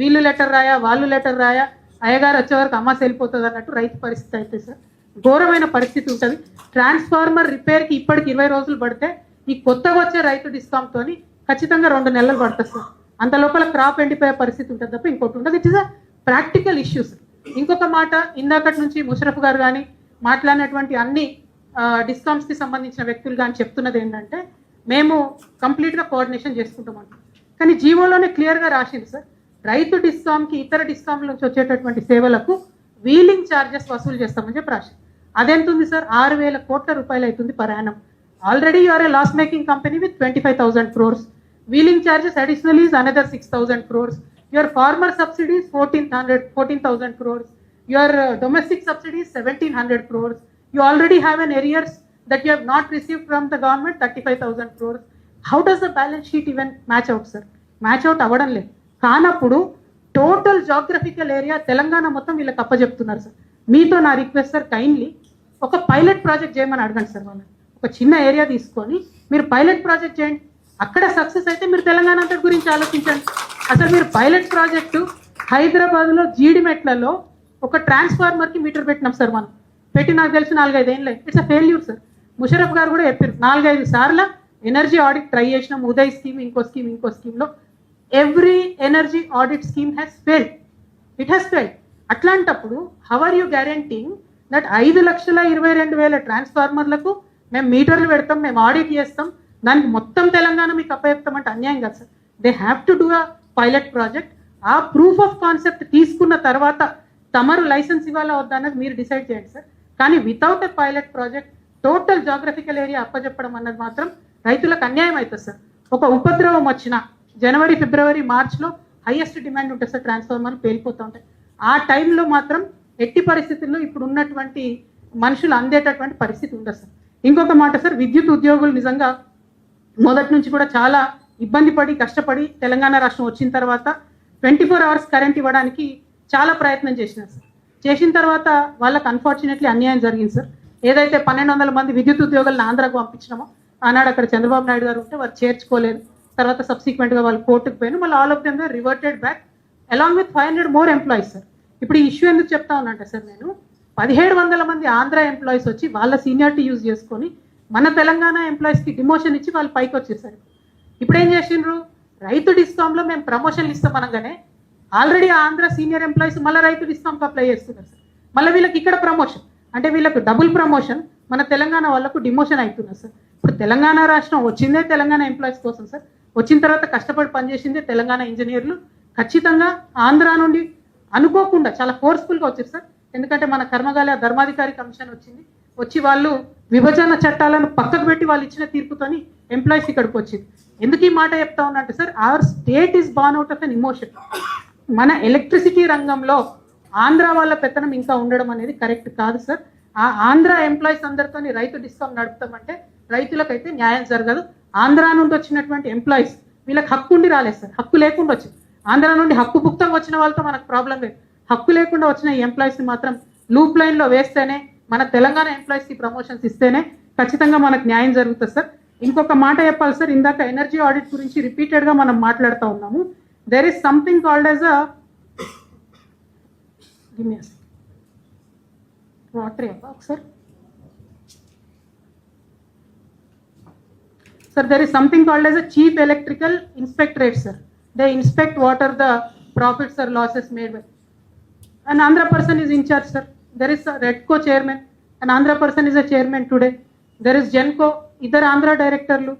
వీళ్ళు లెటర్ రాయా వాళ్ళు లెటర్ రాయా, అయ్యగారు వచ్చే వరకు అమ్మ వెళ్ళిపోతుంది అన్నట్టు రైతు పరిస్థితి అయితే సార్ ఘోరమైన పరిస్థితి ఉంటుంది. ట్రాన్స్ఫార్మర్ రిపేర్కి ఇప్పటికి 20 రోజులు పడితే ఈ కొత్తగా వచ్చే రైతు డిస్కౌంట్తో ఖచ్చితంగా 2 నెలలు పడుతుంది సార్. అంత లోపల క్రాప్ ఎండిపోయే పరిస్థితి ఉంటుంది తప్ప ఇంకోటి ఉండదు. It is a practical issues. ఇంకొక మాట, ఇందాకటి నుంచి ముషరఫ్ గారు కానీ మాట్లాడినటువంటి అన్ని డిస్కౌంట్స్కి సంబంధించిన వ్యక్తులు కానీ చెప్తున్నది ఏంటంటే మేము కంప్లీట్గా కోఆర్డినేషన్ చేసుకుంటామంట. కానీ జీవోలోనే క్లియర్గా రాసింది సార్, రైతు డిస్కామ్కి ఇతర డిస్కామ్ల నుంచి వచ్చేటటువంటి సేవలకు వీలింగ్ ఛార్జెస్ వసూలు చేస్తామని చెప్పి రాసింది. అదెంత ఉంది సార్? 6,000 కోట్ల రూపాయలు అవుతుంది per annum. Already you are a loss making company with 25,000 crores. Wheeling charges additional is another 6,000 crores. Your farmer subsidies 14,000 crores. Your domestic subsidies 1,700 crores. You already have an arrears that you have not received from the government 35,000 crores. How does the balance sheet even match out, sir? Match out అవ్వడం లేదు. కానప్పుడు total geographical area Telangana మొత్తం వీళ్ళకి అప్పచెప్తున్నారు sir. మీతో నా request sir, kindly ఒక pilot project చేయమని అడగండి సార్. వాళ్ళని ఒక చిన్న ఏరియా తీసుకొని మీరు పైలట్ ప్రాజెక్ట్ చేయండి. అక్కడ సక్సెస్ అయితే మీరు తెలంగాణ అంతటి గురించి ఆలోచించండి. అసలు మీరు పైలట్ ప్రాజెక్టు హైదరాబాద్లో జీడిమెట్లలో ఒక ట్రాన్స్ఫార్మర్కి మీటర్ పెట్టినాం సార్. మనం పెట్టి నాకు తెలిసి 4-5 ఏళ్ళే. It's a failure sir. Musharraf గారు కూడా చెప్పారు 4-5 సార్లు ఎనర్జీ ఆడిట్ ట్రై చేసినాం. ఉదయ్ స్కీమ్, ఇంకో స్కీమ్లో every energy audit scheme has failed. It has failed. అట్లాంటప్పుడు how are you guaranteeing that 5,22,000 ట్రాన్స్ఫార్మర్లకు మేము మీటర్లు పెడతాం, మేము ఆడిట్ చేస్తాం, దానికి మొత్తం తెలంగాణ మీకు అప్పచెప్తామంటే అన్యాయం కాదు sir. They have to do a pilot project. ఆ ప్రూఫ్ ఆఫ్ కాన్సెప్ట్ తీసుకున్న తర్వాత తమరు లైసెన్స్ ఇవ్వాలా వద్దా అన్నది మీరు డిసైడ్ చేయండి సార్. కానీ without a pilot project total geographical area అప్పచెప్పడం అన్నది మాత్రం రైతులకు అన్యాయం అవుతుంది సార్. ఒక ఉపద్రవం వచ్చిన జనవరి, ఫిబ్రవరి, మార్చ్లో హైయెస్ట్ డిమాండ్ ఉంటుంది సార్. ట్రాన్స్ఫార్మర్ పేలిపోతూ ఉంటాయి. ఆ టైంలో మాత్రం ఎట్టి పరిస్థితుల్లో ఇప్పుడు ఉన్నటువంటి మనుషులు అందేటటువంటి పరిస్థితి ఉండదు సార్. ఇంకొక మాట సార్, విద్యుత్ ఉద్యోగులు నిజంగా మొదటి నుంచి కూడా చాలా ఇబ్బంది పడి కష్టపడి తెలంగాణ రాష్ట్రం వచ్చిన తర్వాత 24 hours కరెంట్ ఇవ్వడానికి చాలా ప్రయత్నం చేసినారు సార్. చేసిన తర్వాత వాళ్ళకి అన్ఫార్చునేట్లీ అన్యాయం జరిగింది సార్. ఏదైతే 1,200 మంది విద్యుత్ ఉద్యోగులను ఆంధ్రాకు పంపించినామో ఆనాడు అక్కడ చంద్రబాబు నాయుడు గారు ఉంటే వారు చేర్చుకోలేదు. తర్వాత సబ్సిక్వెంట్గా వాళ్ళు కోర్టుకు పోయిన మళ్ళీ all of them they reverted back along with 500 more employees sir. ఇప్పుడు ఈ ఇష్యూ ఎందుకు చెప్తా ఉన్నంటే సార్, నేను 1,700 మంది ఆంధ్ర ఎంప్లాయీస్ వచ్చి వాళ్ళ సీనియారిటీ యూజ్ చేసుకొని మన తెలంగాణ ఎంప్లాయీస్కి డిమోషన్ ఇచ్చి వాళ్ళు పైకి వచ్చేసారు. ఇప్పుడు ఏం చేసిండ్రు, రైతు డిస్కామ్లో మేము ప్రమోషన్లు ఇస్తాం అనగానే ఆల్రెడీ ఆంధ్ర సీనియర్ ఎంప్లాయీస్ మళ్ళీ రైతు డిస్కామ్కి అప్లై చేస్తున్నారు సార్. మళ్ళీ వీళ్ళకి ఇక్కడ ప్రమోషన్ అంటే వీళ్ళకు డబుల్ ప్రమోషన్, మన తెలంగాణ వాళ్ళకు డిమోషన్ అవుతున్నారు సార్. ఇప్పుడు తెలంగాణ రాష్ట్రం వచ్చిందే తెలంగాణ ఎంప్లాయీస్ కోసం సార్. వచ్చిన తర్వాత కష్టపడి పనిచేసిందే తెలంగాణ ఇంజనీర్లు. ఖచ్చితంగా ఆంధ్ర నుండి అనుకోకుండా చాలా ఫోర్స్ఫుల్గా వచ్చారు సార్. ఎందుకంటే మన కర్మగాలి ధర్మాధికారి కమిషన్ వచ్చింది, వచ్చి వాళ్ళు విభజన చట్టాలను పక్కకు పెట్టి వాళ్ళు ఇచ్చిన తీర్పుతోని ఎంప్లాయీస్ ఇక్కడికి వచ్చింది. ఎందుకు ఈ మాట చెప్తా ఉన్నట్టు sir, our state is born out of N emotion. మన ఎలక్ట్రిసిటీ రంగంలో ఆంధ్ర వాళ్ళ పెత్తనం ఇంకా ఉండడం అనేది కరెక్ట్ కాదు సార్. ఆ ఆంధ్ర ఎంప్లాయీస్ అందరితో రైతు డిస్కౌంట్ నడుపుతామంటే రైతులకైతే న్యాయం జరగదు. ఆంధ్ర నుండి వచ్చినటువంటి ఎంప్లాయీస్ వీళ్ళకి హక్కు ఉండి రాలేదు సార్, హక్కు లేకుండా వచ్చింది. ఆంధ్ర నుండి హక్కు భుక్తంగా వచ్చిన వాళ్ళతో మనకు ప్రాబ్లం లేదు. హక్కు లేకుండా వచ్చిన ఈ ఎంప్లాయీస్ని మాత్రం లూప్ లైన్లో వేస్తేనే, మన తెలంగాణ ఎంప్లాయీస్కి ప్రమోషన్స్ ఇస్తేనే ఖచ్చితంగా మనకు న్యాయం జరుగుతుంది సార్. ఇంకొక మాట చెప్పాలి సార్, ఇందాక ఎనర్జీ ఆడిట్ గురించి రిపీటెడ్గా మనం మాట్లాడుతూ ఉన్నాము. There is something called as a water sir. Sir, there is something called as a chief electrical inspectorate, sir. They inspect what are the profits or losses made by. An Andhra person is in charge, sir. There is a REDCO chairman. An Andhra person is a chairman today. There is GENCO. Idhar Andhra director lu.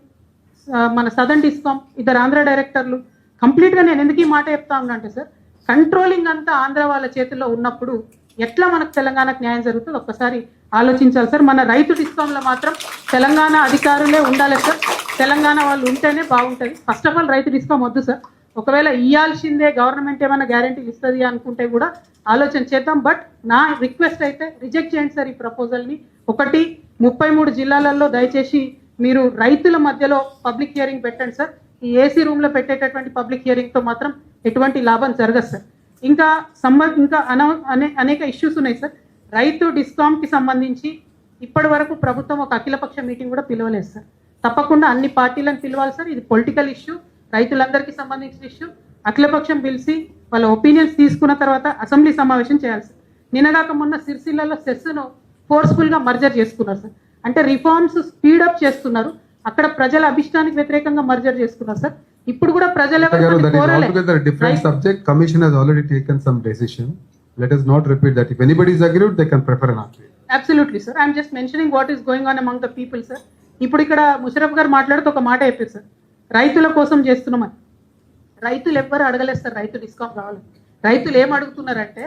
Mana Southern Discom. Idhar Andhra director lu. Complete ga nenu enduku ee maata chepta unnante sir. Controlling anta Andhra వాళ్ళ చేతుల్లో ఉన్నప్పుడు ఎట్లా మనకు తెలంగాణకు న్యాయం జరుగుతుందో ఒక్కసారి ఆలోచించాలి సార్. మన రైతు డిస్కామ్లో మాత్రం తెలంగాణ అధికారులే ఉండాలి సార్. తెలంగాణ వాళ్ళు ఉంటేనే బాగుంటుంది. ఫస్ట్ ఆఫ్ ఆల్ రైతు డిస్కామ్ వద్దు సార్. ఒకవేళ ఇవ్వాల్సిందే గవర్నమెంట్ ఏమైనా గ్యారంటీలు ఇస్తుంది అనుకుంటే కూడా ఆలోచన చేద్దాం. బట్ నా రిక్వెస్ట్ అయితే రిజెక్ట్ చేయండి సార్ ఈ ప్రపోజల్ని. 33 జిల్లాలలో దయచేసి మీరు రైతుల మధ్యలో పబ్లిక్ హియరింగ్ పెట్టండి సార్. ఈ ఏసీ రూమ్లో పెట్టేటటువంటి పబ్లిక్ హియరింగ్తో మాత్రం ఎటువంటి లాభం జరగదు సార్. ఇంకా అనేక ఇష్యూస్ ఉన్నాయి సార్. రైతు డిస్కామ్కి సంబంధించి ఇప్పటి వరకు ప్రభుత్వం ఒక అఖిలపక్ష మీటింగ్ కూడా పిలవలేదు సార్. తప్పకుండా అన్ని పార్టీలను పిలవాలి సార్. ఇది పొలిటికల్ ఇష్యూ, రైతులందరికీ సంబంధించిన ఇష్యూ. అఖిలపక్షం పిలిచి వాళ్ళ ఒపీనియన్స్ తీసుకున్న తర్వాత అసెంబ్లీ సమావేశం చేయాలి సార్. నిన్నగాక మొన్న సిరిసిల్లలో సెస్ను ఫోర్స్ఫుల్గా మర్జర్ చేసుకున్నారు సార్. అంటే రిఫార్మ్స్ స్పీడప్ చేస్తున్నారు. అక్కడ ప్రజల అభిష్టానికి వ్యతిరేకంగా మర్జర్ చేసుకున్నారు సార్. ఇప్పుడు కూడా ప్రజలు different subject. Commission has already taken some decision. Let us not repeat that. If anybody is agreed, they can prefer an article. Absolutely sir. I'm just mentioning what is going on among the people sir. ఇప్పుడు ఇక్కడ ముషరఫ్ గారు మాట్లాడుతూ ఒక మాట చెప్పారు sir, రైతుల కోసం చేస్తున్నామని. రైతులు ఎవ్వరు అడగలేదు సార్ రైతు డిస్కౌంట్ కావాలి. రైతులు ఏం అడుగుతున్నారంటే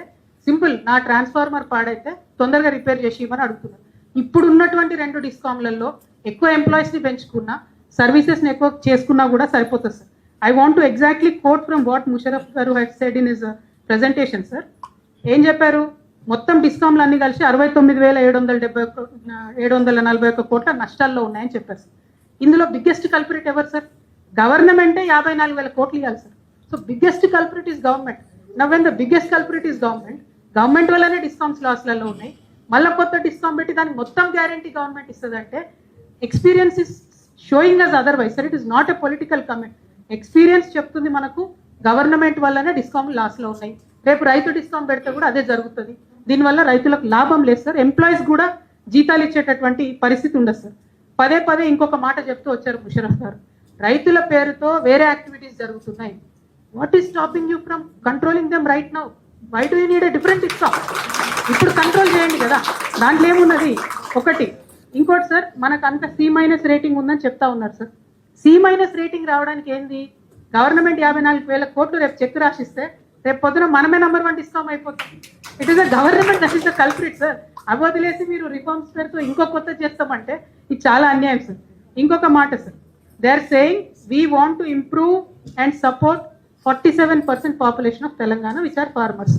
సింపుల్, నా ట్రాన్స్ఫార్మర్ పాడైతే తొందరగా రిపేర్ చేసి ఇవ్వమని అడుగుతున్నారు. ఇప్పుడు ఉన్నటువంటి 2 డిస్కామ్లలో ఎక్కువ ఎంప్లాయీస్ని పెంచుకున్నా, సర్వీసెస్ని ఎక్కువ చేసుకున్నా కూడా సరిపోతుంది sir. I want to exactly quote from what Musharraf గారు had said in his presentation sir. ఏం చెప్పారు? మొత్తం డిస్కామ్లు అన్ని కలిసి 69,741 కోట్ల నష్టాల్లో ఉన్నాయని చెప్పారు సార్. ఇందులో బిగ్గెస్ట్ కల్పరేట్ ఎవరు సార్? గవర్నమెంటే 54,000 కోట్లు ఇవ్వాలి sir. So biggest corporate is government. Now when the biggest corporate is government వల్లనే డిస్కామ్స్ లాస్లలో ఉన్నాయి. మళ్ళీ కొత్త డిస్కామ్ పెట్టి దానికి మొత్తం గ్యారంటీ గవర్నమెంట్ ఇస్తుందంటే experience is showing us otherwise sir. It is not a political comment. Experience చెప్తుంది మనకు గవర్నమెంట్ వల్లనే డిస్కామ్ లాస్లో ఉన్నాయి. రేపు రైతు డిస్కామ్ పెడితే కూడా అదే జరుగుతుంది. దీనివల్ల రైతులకు లాభం లేదు సార్. ఎంప్లాయీస్ కూడా జీతాలు ఇచ్చేటటువంటి పరిస్థితి ఉండదు సార్. పదే పదే ఇంకొక మాట చెప్తూ వచ్చారు ముషరఫ్ గారు, రైతుల పేరుతో వేరే యాక్టివిటీస్ జరుగుతున్నాయి. What is stopping you from controlling them right now? Why do you need a different discom? ఇప్పుడు కంట్రోల్ చేయండి కదా, దాంట్లో ఏమున్నది? ఒకటి. ఇంకోటి సార్, మనకు అంత C- రేటింగ్ ఉందని చెప్తా ఉన్నారు సార్. C- రేటింగ్ రావడానికి ఏంది? గవర్నమెంట్ 54,000 కోట్లు రేపు చెక్ రాసిస్తే రేపు పొద్దున మనమే #1 డిస్కామ్ అయిపోతుంది. It is a government that is the culprit sir. అవి వదిలేసి మీరు రిఫార్మ్స్ పేరుతో ఇంకో కొత్త చేస్తామంటే ఇది చాలా అన్యాయం సార్. ఇంకొక మాట sir, they are saying we want to improve and support 47% population of Telangana which are farmers.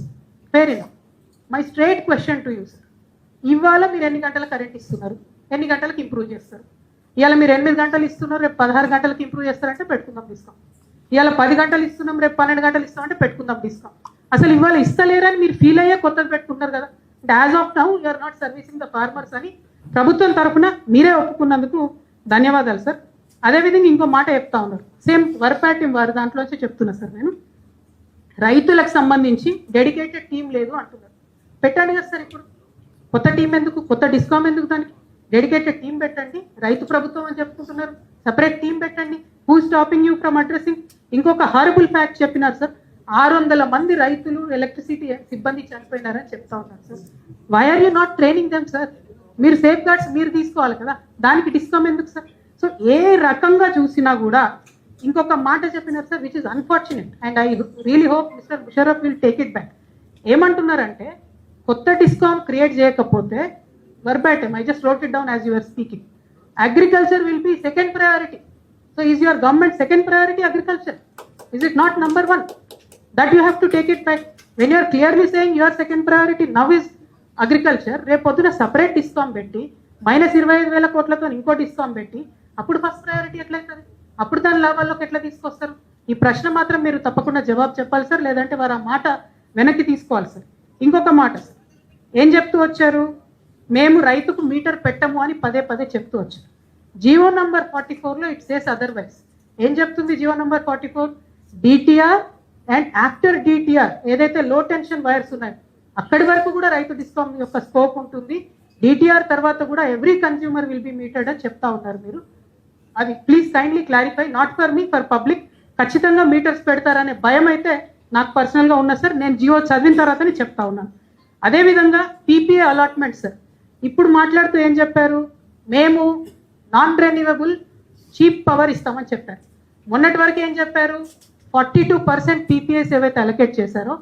Fair enough. My straight question to you sir, ఇవాళ మీరు ఎన్ని గంటల కరెంట్ ఇస్తున్నారు? ఎన్ని గంటలకు ఇంప్రూవ్ చేస్తారు? ఇవాళ మీరు 8 గంటలు ఇస్తున్నారు, రేపు 16 గంటలకు ఇంప్రూవ్ చేస్తారంటే పెట్టుకుందాం డిస్కౌంట్. ఇవాళ 10 గంటలు ఇస్తున్నాం, రేపు 12 గంటలు ఇస్తామంటే పెట్టుకుందాం డిస్కౌంట్. అసలు ఇవాళ ఇస్తలేరని మీరు ఫీల్ అయ్యే కొత్తది పెట్టుకుంటారు కదా. అంటే as of now you are not servicing the farmers అని ప్రభుత్వం తరఫున మీరే ఒప్పుకున్నందుకు ధన్యవాదాలు సార్. అదేవిధంగా ఇంకో మాట చెప్తా ఉన్నారు, సేమ్ వర్పాటిం వారి దాంట్లోంచి చెప్తున్నా సార్ నేను. రైతులకు సంబంధించి డెడికేటెడ్ టీం లేదు అంటున్నారు. పెట్టండి కదా సార్. ఇప్పుడు కొత్త టీం ఎందుకు? కొత్త డిస్కామ్ ఎందుకు? దానికి డెడికేటెడ్ టీం పెట్టండి. రైతు ప్రభుత్వం అని చెప్పుకుంటున్నారు, సపరేట్ టీం పెట్టండి. Who stopping you from addressing? ఇంకొక హారబుల్ ఫ్యాక్ట్ చెప్పినారు సార్, 600 మంది రైతులు ఎలక్ట్రిసిటీ సిబ్బంది చనిపోయినారని చెప్తా ఉన్నారు sir. Why are you not training them sir? మీరు సేఫ్ గార్డ్స్ మీరు తీసుకోవాలి కదా, దానికి డిస్కామ్ ఎందుకు సార్? సో ఏ రకంగా చూసినా కూడా ఇంకొక మాట చెప్పినారు sir which is unfortunate and I really hope mister Musharraf will take it back. ఏమంటున్నారంటే కొత్త డిస్కామ్ క్రియేట్ చేయకపోతే verbatim, I just wrote it down as you were speaking, agriculture will be second priority. So is your government second priority agriculture? Is it not number 1? That you have to take it back. When you are clearly saying your second priority now is agriculture, రేపు పొద్దున separate discom పెట్టి -25,000 కోట్లతో ఇంకో discom పెట్టి అప్పుడు first priority ఎట్లయితుంది? అప్పుడు దాని లాభాల్లోకి ఎట్లా తీసుకొస్తారు? ఈ ప్రశ్న మాత్రం మీరు తప్పకుండా జవాబు చెప్పాలి సార్, లేదంటే వారు ఆ మాట వెనక్కి తీసుకోవాలి సార్. ఇంకొక మాట సార్, ఏం చెప్తూ వచ్చారు? మేము రైతుకు మీటర్ పెట్టము అని పదే పదే చెప్తూ వచ్చారు. జియో నంబర్ 44లో ఇట్ సేస్ అదర్వైజ్. ఏం చెప్తుంది GO number 44? DTR and after DTR ఏదైతే లో టెన్షన్ వైర్స్ ఉన్నాయో అక్కడి వరకు కూడా రైతు డిస్కామ్ యొక్క స్కోప్ ఉంటుంది. డిటిఆర్ తర్వాత కూడా ఎవ్రీ కన్స్యూమర్ విల్ బి మీటెడ్ అని చెప్తా ఉన్నారు మీరు. అది please kindly clarify, not for me, for public. ఖచ్చితంగా మీటర్స్ పెడతారనే భయం అయితే నాకు పర్సనల్గా ఉన్నా సార్. నేను జియో చదివిన తర్వాతనే చెప్తా ఉన్నాను. అదేవిధంగా పీపీఏ అలాట్మెంట్ సార్, ఇప్పుడు మాట్లాడుతూ ఏం చెప్పారు? మేము నాన్ రెన్యూవబుల్ చీప్ పవర్ ఇస్తామని చెప్పారు. మొన్నటి వరకు ఏం చెప్పారు? 42% పీపీఎస్ ఏవైతే అలొకేట్ చేశారో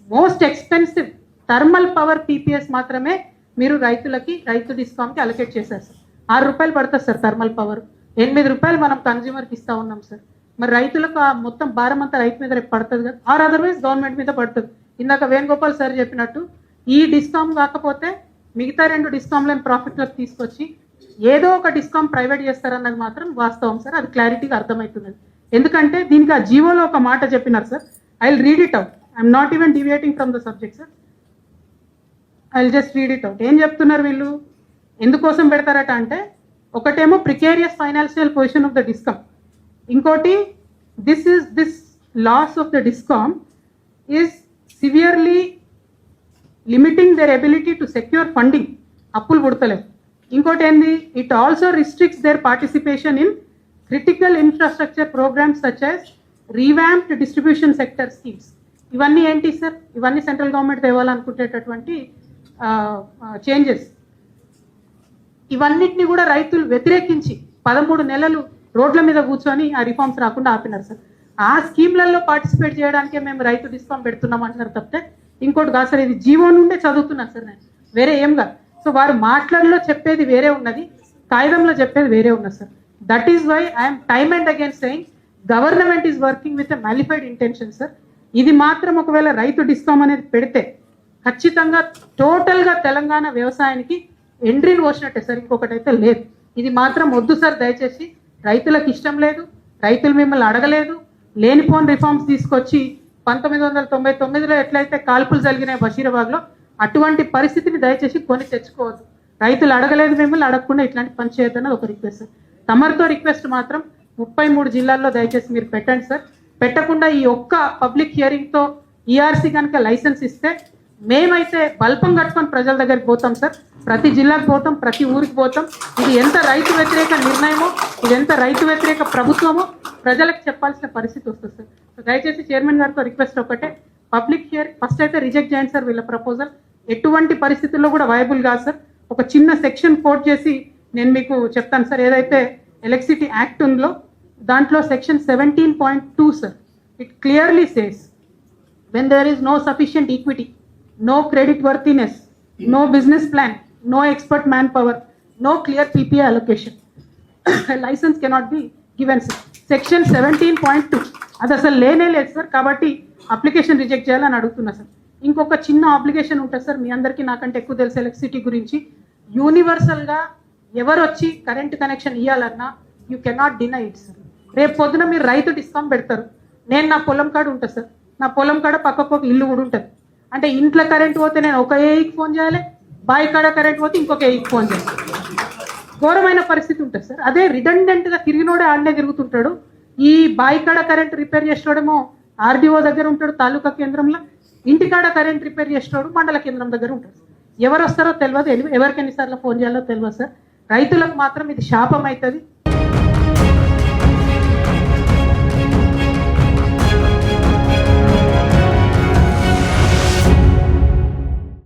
most expensive thermal power PPS మాత్రమే మీరు రైతులకి, రైతు డిస్కామ్కి అలొకేట్ చేశారు సార్. 6 రూపాయలు పడుతుంది సార్ థర్మల్ పవర్, 8 రూపాయలు మనం కన్జ్యూమర్కి ఇస్తూ ఉన్నాం సార్. మరి రైతులకు ఆ మొత్తం భారం అంతా రైతు మీద రేపు పడుతుంది కదా, ఆర్ అదర్వైజ్ గవర్నమెంట్ మీద పడుతుంది. ఇందాక వేణుగోపాల్ సార్ చెప్పినట్టు ఈ డిస్కామ్ కాకపోతే మిగతా 2 డిస్కామ్లను ప్రాఫిట్లకు తీసుకొచ్చి ఏదో ఒక డిస్కామ్ ప్రైవేట్ చేస్తారన్నది మాత్రం వాస్తవం సార్. అది క్లారిటీగా అర్థమవుతున్నది. ఎందుకంటే దీనికి ఆ జీవోలో ఒక మాట చెప్పినారు sir. I will read it out. I'm not even deviating from the subject sir. I will just read it out. ఏం చెప్తున్నారు వీళ్ళు? ఎందుకోసం పెడతారట అంటే, ఒకటేమో precarious financial position of the discom, ఇంకోటి this loss of the DISCOM is severely limiting their ability to secure funding. అప్పులు పుడతలేవు. ఇంకోటి ఏంది, it also restricts their participation in critical infrastructure programmes such as revamped distribution sector schemes. ఇవన్నీ ఏంటి sir? ఇవన్నీ central government తేవాలనుకునేటటువంటి changes. ఇవన్నిటిని కూడా రైతులు వ్యతిరేకించి 13 నెలలు రోడ్ల మీద కూర్చొని ఆ రిఫార్మ్స్ రాకుండా ఆపినారు సార్. ఆ స్కీమ్లలో పార్టిసిపేట్ చేయడానికే మేము రైతు డిస్కౌంట్ పెడుతున్నాం అంటున్నారు తప్పితే ఇంకోటి కాదు సార్. ఇది జీవో నుండే చదువుతున్నాను సార్ నేను, వేరే ఏం కాదు. సో వారు మాటలలో చెప్పేది వేరే ఉన్నది, కాగితంలో చెప్పేది వేరే ఉన్నది sir. That is why I'm time and again saying government is working with a malafide intention sir. ఇది మాత్రం ఒకవేళ రైతు డిస్కౌంట్ అనేది పెడితే ఖచ్చితంగా టోటల్గా తెలంగాణ వ్యవసాయానికి ఎండ్రీని పోసినట్టే సార్, ఇంకొకటి అయితే లేదు. ఇది మాత్రం వద్దు సార్ దయచేసి. రైతులకు ఇష్టం లేదు, రైతులు మిమ్మల్ని అడగలేదు. లేనిపోని రిఫార్మ్స్ తీసుకొచ్చి 1999లో ఎట్లయితే కాల్పులు జరిగినాయి బషీరాబాద్లో, అటువంటి పరిస్థితిని దయచేసి కొని తెచ్చుకోవద్దు. రైతులు అడగలేదు, మిమ్మల్ని అడగకుండా ఇట్లాంటి పని చేయొద్దన్నది ఒక రిక్వెస్ట్ సార్. తమరితో రిక్వెస్ట్ మాత్రం 33 జిల్లాల్లో దయచేసి మీరు పెట్టండి సార్. పెట్టకుండా ఈ ఒక్క పబ్లిక్ హియరింగ్తో ఈఆర్సీ కనుక లైసెన్స్ ఇస్తే మేమైతే బల్పం కట్టుకొని ప్రజల దగ్గరికి పోతాం సార్. ప్రతి జిల్లాకు పోతాం, ప్రతి ఊరికి పోతాం. ఇది ఎంత రైతు వ్యతిరేక నిర్ణయమో, ఇది ఎంత రైతు వ్యతిరేక ప్రభుత్వమో ప్రజలకు చెప్పాల్సిన పరిస్థితి వస్తుంది సార్. సో దయచేసి చైర్మన్ గారితో రిక్వెస్ట్ ఒకటే, పబ్లిక్ హియర్ ఫస్ట్ అయితే రిజెక్ట్ చేయండి సార్ వీళ్ళ ప్రపోజల్. ఎటువంటి పరిస్థితుల్లో కూడా వయబుల్ కాదు సార్. ఒక చిన్న సెక్షన్ కోట్ చేసి నేను మీకు చెప్తాను సార్. ఏదైతే ఎలక్ట్రిసిటీ యాక్ట్ ఉందో దాంట్లో section 17.2 sir, it clearly says when there is no sufficient equity, no credit worthiness, no business plan, no expert manpower, no clear PPA allocation, a license cannot be given sir. Section 17.2 అది అసలు లేనే లేదు sir. కాబట్టి application reject చేయాలని అడుగుతున్నా sir. ఇంకొక చిన్న application ఉంటుంది సార్, మీ అందరికీ నాకంటే ఎక్కువ తెలుసు ఎలక్ట్రిసిటీ గురించి. యూనివర్సల్గా ఎవరు వచ్చి కరెంట్ కనెక్షన్ ఇవ్వాలన్నా you cannot deny it sir. రేపు పొద్దున మీరు రైతు డిస్కౌంట్ పెడతారు, నేను నా పొలం కాడ ఉంటుంది సార్, నా పొలం కాడ పక్కకు ఒక ఇల్లు కూడా ఉంటుంది. అంటే ఇంట్లో కరెంట్ పోతే నేను ఒక ఏఈకి ఫోన్ చేయాలి, బావి కాడ కరెంట్ పోతే ఇంకొక ఏఈకి ఫోన్ చేయాలి. ఘోరమైన పరిస్థితి ఉంటుంది సార్. అదే రిడెండెంట్గా తిరిగినోడే ఆడనే తిరుగుతుంటాడు. ఈ బావి కాడ కరెంట్ రిపేర్ చేసేవాడేమో ఆర్డీఓ దగ్గర ఉంటాడు తాలూకా కేంద్రంలో, ఇంటికాడ కరెంట్ రిపేర్ చేసేవాడు మండల కేంద్రం దగ్గర ఉంటాడు. ఎవరు వస్తారో తెలియదు, ఎవరికి ఎన్నిసార్లు ఫోన్ చేయాలో తెలియదు సార్. రైతులకు మాత్రం ఇది శాపం అవుతుంది.